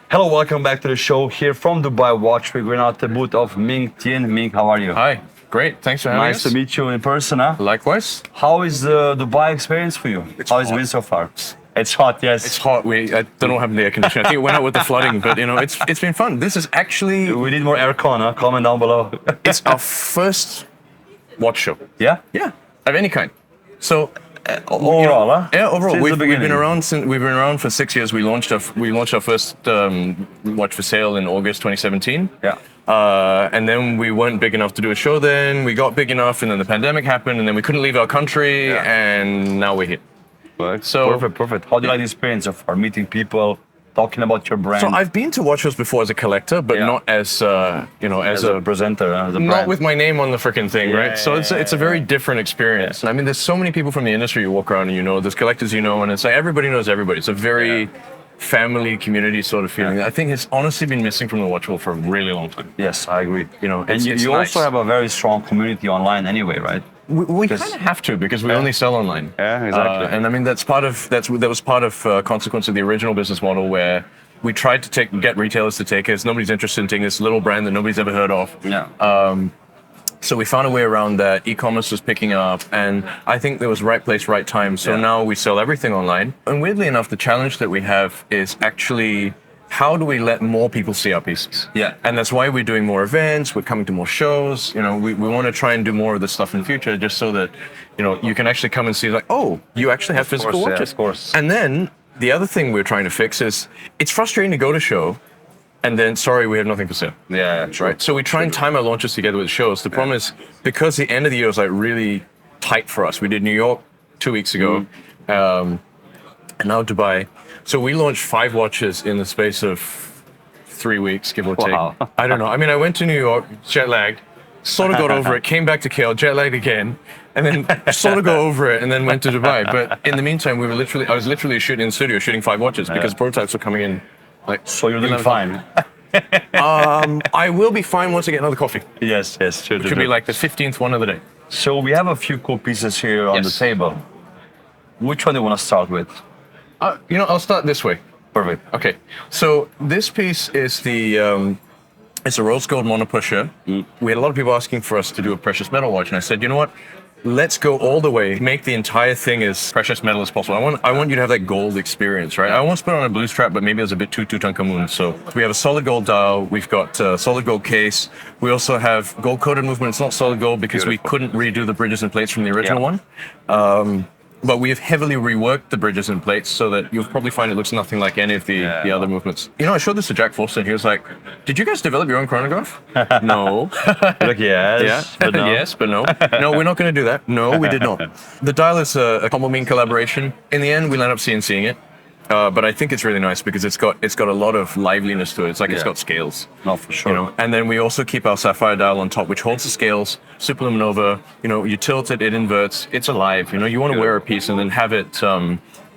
Hello, welcome back to the show here from Dubai Watch. We're at the booth of MING. MING, how are you? Hi, great. Thanks for having us. Nice to meet you in person. Huh? Likewise. How is the Dubai experience for you? How has it been so far? It's hot, yes. It's hot. I don't know what happened to the air conditioning. I think it went out with the flooding, but it's been fun. This is actually We need more aircon, huh? Comment down below. it's our first watch show. Yeah? Yeah, of any kind. So Overall, huh? yeah, overall, Since the we've been beginning. around for 6 years. We launched our first watch for sale in August 2017. Yeah. And then we weren't big enough to do a show. Then we got big enough, and then the pandemic happened, and then we couldn't leave our country, and now we're here. So Perfect. How do you like the experience so far? Meeting people, talking about your brand. So I've been to watch shows before as a collector, but Yeah. not as as a presenter, as a not brand. with my name on the freaking thing, Yeah, right? So it's a very different experience. I mean, there's so many people from the industry you walk around and there's collectors and it's like everybody knows everybody. It's a very family community sort of feeling. I think it's honestly been missing from the watch world for a really long time. Yes, I agree. And And you nice. also have a very strong community online anyway, right? We kind of have to because we only sell online. Yeah, exactly. And I mean that was part of consequence of the original business model where we tried to get retailers to take us. Nobody's interested in taking this little brand that nobody's ever heard of. Yeah. So we found a way around that. E-commerce was picking up, and I think there was right place, right time. So now we sell everything online. And weirdly enough, the challenge that we have is actually how do we let more people see our pieces? Yeah. And that's why we're doing more events. We're coming to more shows. We want to try and do more of this stuff in the future, just so that you can actually come and see like, oh, you actually have physical course, yeah, watches. of course. And then the other thing we're trying to fix is it's frustrating to go to show. And then, sorry, we have nothing for sale. Yeah, true. Right. So we try and time our launches together with shows. The problem is because the end of the year was like really tight for us. We did New York 2 weeks ago, and now Dubai. So we launched 5 watches in the space of 3 weeks, give or take. Wow. I don't know. I mean, I went to New York, jet lagged, sort of got over it, came back to KL, jet lagged again, and then sort of got over it, and then went to Dubai. But in the meantime, I was literally shooting in the studio, shooting 5 watches because prototypes were coming in. So you're doing fine. I will be fine once I get another coffee. Yes, true. It could be like the 15th one of the day. So we have a few cool pieces here on the Yes. table. Which one do you want to start with? I'll start this way. Perfect. Okay, so this piece is it's a rose gold monopusher. We had a lot of people asking for us to do a precious metal watch, and I said, you know what? Let's go all the way, make the entire thing as precious metal as possible. I want you to have that gold experience, right? I almost put on a blue strap, but maybe it was a bit too Tutankhamun. So we have a solid gold dial. We've got a solid gold case. We also have gold coated movement. It's not solid gold because we couldn't redo the bridges and plates from the original one. But we have heavily reworked the bridges and plates so that you'll probably find it looks nothing like any of the other movements. I showed this to Jack Forster and he was like, did you guys develop your own chronograph? No. Look, yes, Yeah. but no. Yes, but no. No, we're not going to do that. No, we did not. The dial is a Combo-Mean collaboration. In the end, we'll end up CNCing it. But I think it's really nice because it's got a lot of liveliness to it. It's like it's got scales. No, for sure. And then we also keep our sapphire dial on top, which holds the scales, superluminova. You tilt it, it inverts. It's alive. You want to wear a piece and then have it.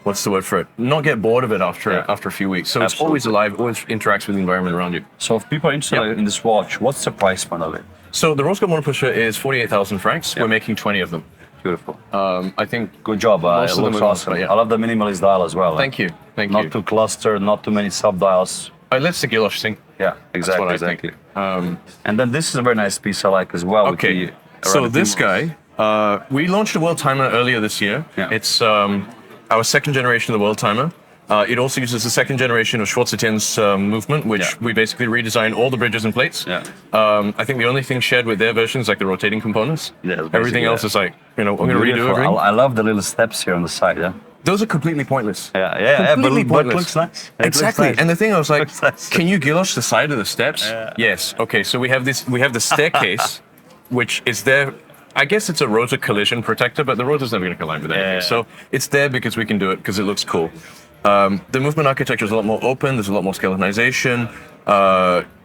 What's the word for it? Not get bored of it after a few weeks. So it's always alive, always interacts with the environment around you. So if people are interested in this watch, what's the price point of it? So the rose gold monopusher is 48,000 francs. We're making 20 of them. Beautiful. I think. Good job. It Most of them looks are awesome. awesome, yeah. I love the minimalist dial as well. Thank you. Not too clustered, not too many sub-dials. Let's the Gilosh thing. Yeah, exactly. That's what I think. And then this is a very nice piece I like as well. with Okay, the so erratic this numerals. guy, we launched a world timer earlier this year. Yeah. It's our second generation of the world timer. It also uses the second generation of Schwarzertin's movement, which we basically redesigned all the bridges and plates. Yeah. I think the only thing shared with their version is like the rotating components. Yeah, Everything else is like, I'm going to redo Beautiful. everything. I love the little steps here on the side. Yeah. Those are completely pointless. Yeah, Completely but pointless. looks nice. It looks Exactly. nice. And the thing I was like, Looks nice. can you guilloche the side of the steps? Yes. Okay, so we have the staircase, which is there. I guess it's a rotor collision protector, but the rotor's never going to collide with anything. Yeah. So it's there because we can do it, because it looks cool. The movement architecture is a lot more open. There's a lot more skeletonization.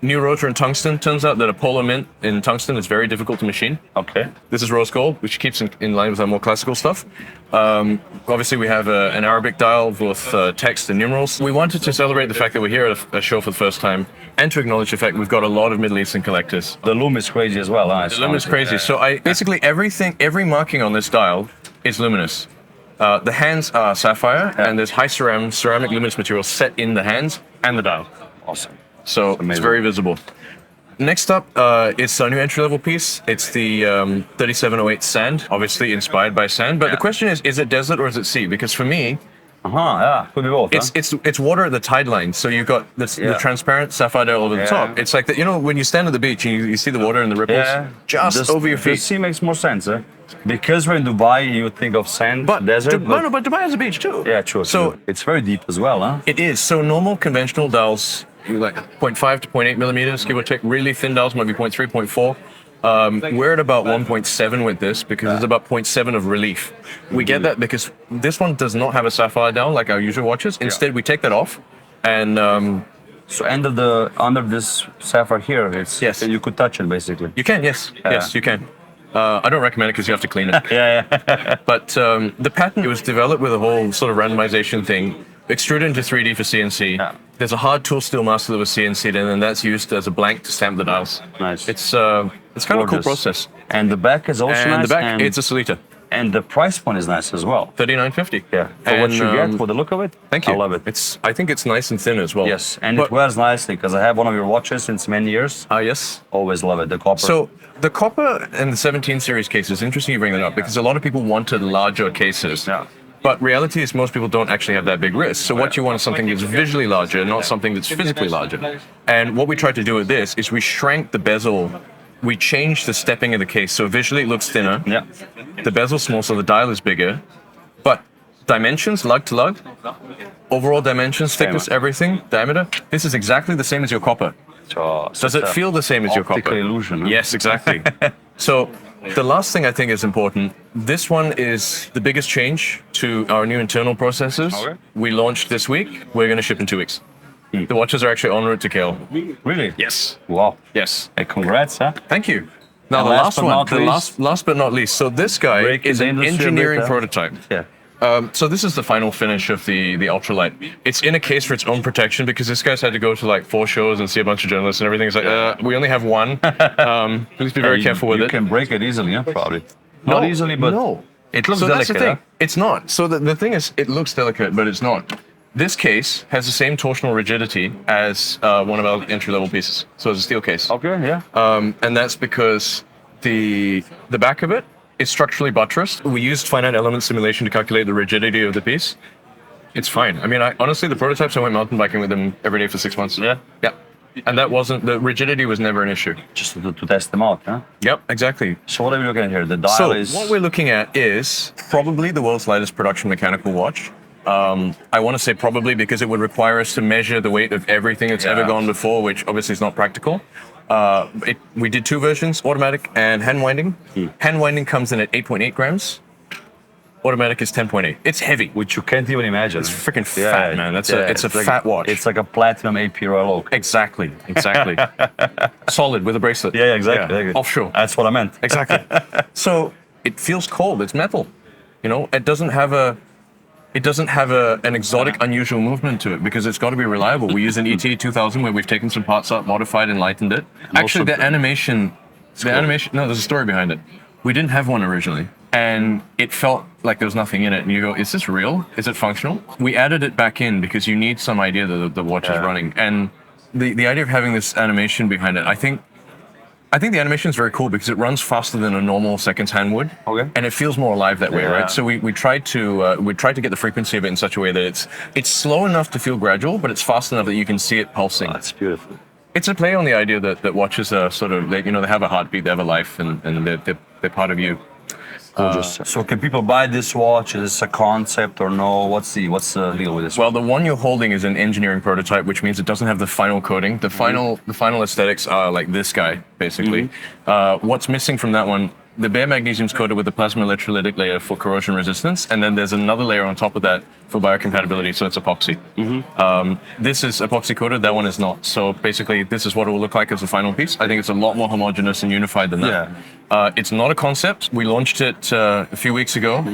New rotor in tungsten. Turns out that a polar mint in tungsten is very difficult to machine. Okay. This is rose gold, which keeps in line with our more classical stuff. Obviously, we have an Arabic dial with text and numerals. We wanted to celebrate the fact that we're here at a show for the first time, and to acknowledge the fact we've got a lot of Middle Eastern collectors. The loom is crazy as well. Huh? The lumen is crazy. So basically every marking on this dial is luminous. The hands are sapphire, and there's high ceramic luminous material set in the hands and the dial. Awesome. So it's amazing. very visible. Next up, it's our new entry-level piece. It's the 3708 Sand, obviously inspired by sand. But the question is it desert or is it sea? Because for me, Yeah, could be both. it's water at the tide line. So you've got the transparent sapphire dial over the top. It's like, when you stand at the beach and you see the water and the ripples just over your The feet. sea makes more sense, because we're in Dubai, you think of sand, desert. But Dubai has a beach too. Yeah, true. So it's very deep as well, huh? it is. So normal conventional dials, like 0.5 to 0.8 millimeters, give or take. Really thin dials might be 0.3, 0.4. We're at about 1.7 with this because there's about 0.7 of relief. We get that because this one does not have a sapphire dial like our usual watches. Instead, we take that off, and So under this sapphire here, it's you could touch it basically. you can, yes, you can. I don't recommend it because you have to clean it. But the pattern, it was developed with a whole sort of randomization thing, extruded into 3D for CNC. There's a hard tool steel master that was CNC'd in, and that's used as a blank to stamp the dials. Nice. It's kind of a cool process. And the back is also And nice. the back, it's a Solita. And the price point is nice as well. $39.50. Yeah. For what you get, for the look of it. Thank you. I love it. I think it's nice and thin as well. Yes, and it wears nicely because I have one of your watches since many years. Yes. Always love it, the copper. So the copper and the 17 series cases, interesting you bring that up because a lot of people wanted larger cases. But reality is most people don't actually have that big wrist. So what you want is something that's visually larger, not something that's physically larger. And what we tried to do with this is we shrank the bezel. We changed the stepping of the case. So visually it looks thinner. Yeah. The bezel's small, so the dial is bigger. But dimensions, lug to lug, overall dimensions, thickness, everything, diameter, this is exactly the same as your copper. So Does it feel the same as your copper? Optical illusion. Huh? Yes, exactly. So the last thing I think is important, this one is the biggest change to our new internal processes. Okay. We launched this week. We're going to ship in 2 weeks. The watches are actually en route to KL. Really? Yes. Wow. Yes. Hey, congrats, huh? Thank you. Now And the last but one, not least- last but not least. So this guy Breaking is the an industry a bit, engineering huh? prototype. Yeah. So this is the final finish of the ultralight. It's in a case for its own protection because this guy's had to go to like 4 shows and see a bunch of journalists and everything. It's like, we only have one. Please be very careful with you it. You can break it easily, huh? Probably. Not easily, but no. It looks So delicate. that's the thing. Huh? It's not. So the thing is, it looks delicate, but it's not. This case has the same torsional rigidity as one of our entry-level pieces. So it's a steel case. Okay, yeah. And that's because the back of it is structurally buttressed. We used finite element simulation to calculate the rigidity of the piece. It's fine. I mean, honestly, the prototypes, I went mountain biking with them every day for 6 months. Yeah. Yeah. And the rigidity was never an issue. Just to test them out, huh? Yep, exactly. So what are we looking at here? The dial So is... what we're looking at is probably the world's lightest production mechanical watch. I want to say probably because it would require us to measure the weight of everything that's ever gone before, which obviously is not practical. We did 2 versions, automatic and hand winding. Hand winding comes in at 8.8 grams. Automatic is 10.8. It's heavy. Which you can't even imagine. It's freaking fat, man. It's a fat watch. It's like a platinum AP Royal Oak. Exactly. Solid with a bracelet. Yeah, exactly. Offshore. That's what I meant. Exactly. So it feels cold. It's metal. It doesn't have an exotic, unusual movement to it because it's got to be reliable. We use an ET 2000 where we've taken some parts out, modified, and lightened it. Actually, the animation. No, there's a story behind it. We didn't have one originally, and it felt like there was nothing in it. And you go, "Is this real? Is it functional?" We added it back in because you need some idea that the watch is running, and the idea of having this animation behind it, I think the animation is very cool because it runs faster than a normal seconds hand would, and it feels more alive that way, right? So we tried to get the frequency of it in such a way that it's slow enough to feel gradual, but it's fast enough that you can see it pulsing. Oh, that's beautiful. It's a play on the idea that watches are sort of, they have a heartbeat, they have a life, and they're part of you. So can people buy this watch? Is this a concept or no? What's the deal with this? Well, the one you're holding is an engineering prototype, which means it doesn't have the final coating. The final aesthetics are like this guy, basically. What's missing from that one? The bare magnesium is coated with a plasma electrolytic layer for corrosion resistance, and then there's another layer on top of that for biocompatibility, so it's epoxy. This is epoxy coated, that one is not. So basically, this is what it will look like as a final piece. I think it's a lot more homogeneous and unified than that. It's not a concept. We launched it a few weeks ago.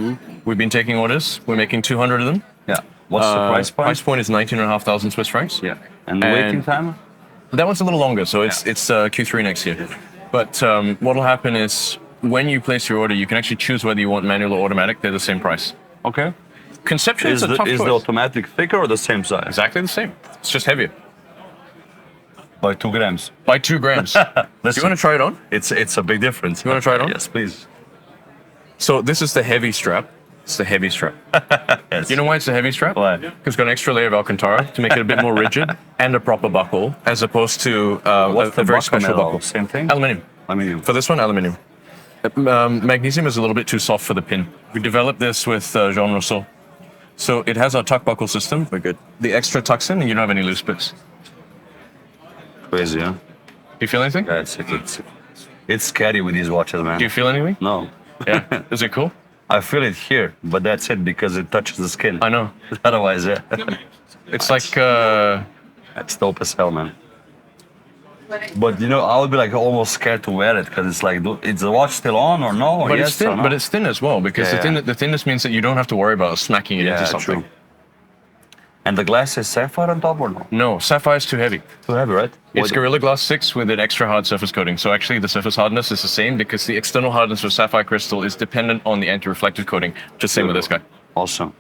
We've been taking orders. We're making 200 of them. Yeah. What's the price point? Price point is 19,500 Swiss francs. Yeah. And the waiting time? That one's a little longer, so it's Q3 next year. But what will happen is, when you place your order, you can actually choose whether you want manual or automatic. They're the same price. Okay. Conceptually, it's a tough choice. Is the automatic thicker or the same size? Exactly the same. It's just heavier. By 2 grams. by 2 grams. Do you want to try it on? It's a big difference. You want to try it on? Yes, please. So this is the heavy strap. It's the heavy strap. Yes. You know why it's a heavy strap? Why? Because it's got an extra layer of Alcantara to make it a bit more rigid and a proper buckle, as opposed to What's the a very buckle special metal? buckle. Same thing? Aluminium. Aluminium. For this one, aluminium. Magnesium is a little bit too soft for the pin. We developed this with Jean Rousseau. So it has our tuck buckle system. We're good. The extra tucks in and you don't have any loose bits. Crazy, huh? Do you feel anything? Yeah, it's scary with these watches, man. Do you feel anything? No. Yeah. Is it cool? I feel it here, but that's it because it touches the skin. I know. Otherwise, yeah. It's like, That's dope as hell, man. But you know, I would be like almost scared to wear it because it's like, is the watch still on or no? but Yes it's thin. or no? But it's thin as well because Yeah, the thinness means that you don't have to worry about smacking it yeah, into something. true. And the glass is sapphire on top or no? No, sapphire is too heavy. Too heavy, right? It's What- Gorilla Glass 6 with an extra hard surface coating. So actually the surface hardness is the same because the external hardness of sapphire crystal is dependent on the anti-reflective coating. Just same with this guy. Awesome.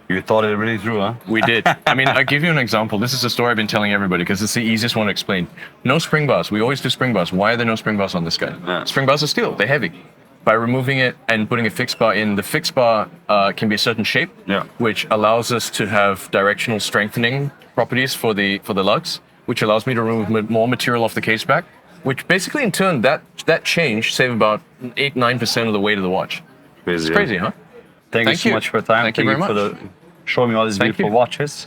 You thought it really through, huh? We did. I mean, I'll give you an example. This is a story I've been telling everybody because it's the easiest one to explain. No spring bars. We always do spring bars. Why are there no spring bars on this guy? Yeah. Spring bars are steel. They're heavy. By removing it and putting a fixed bar in, the fixed bar can be a certain shape, Yeah. which allows us to have directional strengthening properties for the lugs, which allows me to remove more material off the case back, which basically in turn, that change save about 8-9% of the weight of the watch. Crazy. It's crazy, huh? Thank you so much for your time. Thank you very for much. showing me all these Thank beautiful you. watches.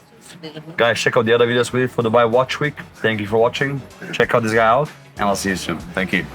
Guys, check out the other videos we did for Dubai Watch Week. Thank you for watching. Check out this guy out, and I'll see you soon. Thank you.